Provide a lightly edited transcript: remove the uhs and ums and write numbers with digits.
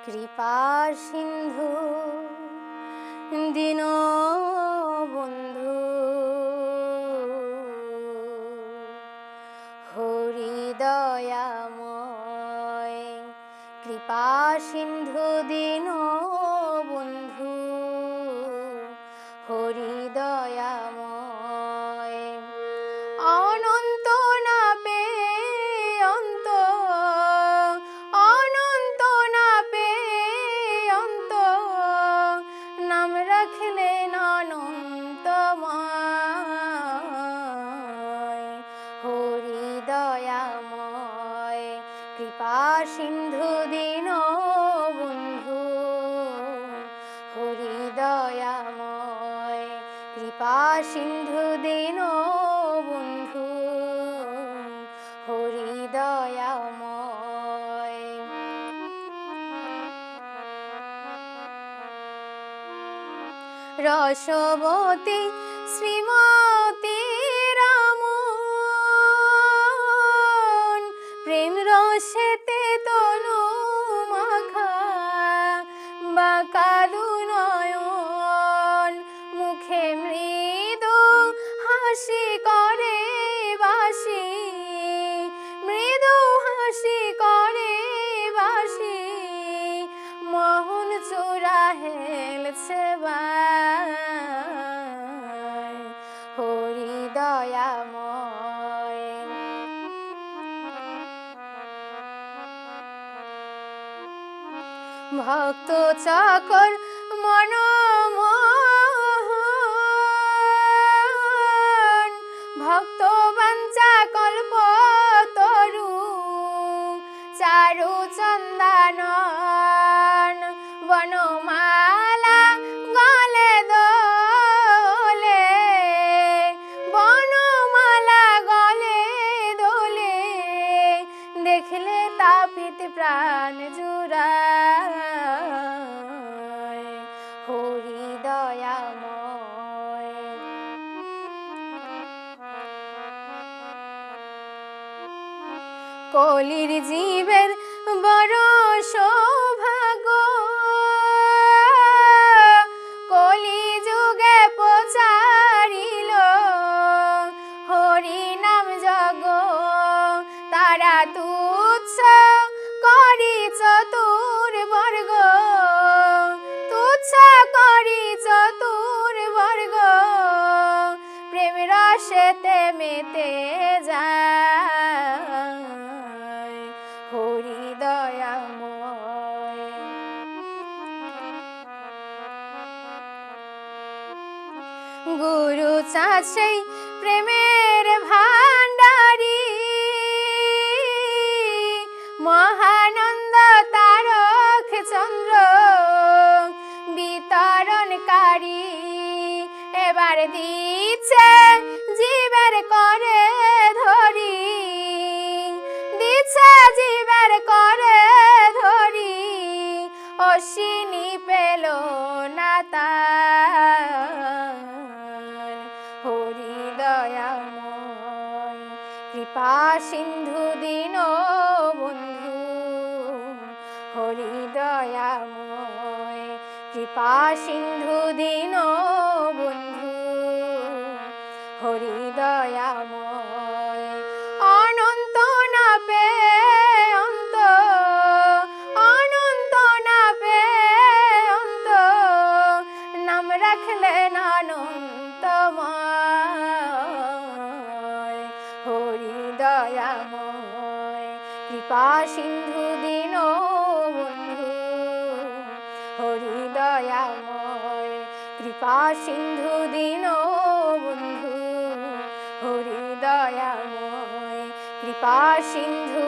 কৃপা সিন্ধু দীনবন্ধু হরিদয়াময় কৃপা সিন্ধু দীনবন্ধু হরিদয়াময় অনন্ত না পে অন্ত অনন্ত না পে অন্ত নাম রাখলেন অনন্তময় হরিদয়াময় কৃপা সিন্ধু দীনবন্ধু হরিদয়াময় কৃপা সিন্ধু দীনবন্ধু হরিদয়াময় রসবতী শ্রীমতী রামন প্রেম রসেতে তনু মাখা বাঁকা দুনয়ন মুখে মৃদু হাসি করে বাসি মৃদু হাসি করে বাসি মোহন চূড়া হেলছে হরিদয়াময় ভক্ত চাকর মনমোহন ভক্ত বাঞ্ছা কল্প তরু চারু চন্দনন বনমালা গলে দোলে বনমালা গলে দোলে দেখলে তাপিত প্রাণ জুড়ায় হরিদয়াময় কলির জীবের বড় সৌভাগ্য কলি যুগে প্রচারিল হরি নাম জগ তারা তুচ্ছ করি চতুর্বর্গ তুচ্ছ করি চতুর্বর্গ প্রেম রসেতে মেতে যায় হরিদয়াময় গুরু চাচে প্রেমের ভান্ডারী মহানন্দ তারক চন্দ্র বিতরণকারী এবার দিচ্ছে জীবের করে ধরি দিচ্ছে জীবের করে ধরি অশ্বিনী পেল না তার হরিদয়াময় কৃপা সিন্ধু দীনবন্ধু হরিদয়াময় কৃপা সিন্ধু দীনবন্ধু হরিদয়াময় অনন্ত না পে অন্ত অনন্ত না পে অন্ত নাম রাখলেন অনন্তময় হরিদয়াময় কৃপা সিন্ধু দীনবন্ধু হরিদয়াময় কৃপা সিন্ধু দীনবন্ধু হরিদয়াময় কৃপা সিন্ধু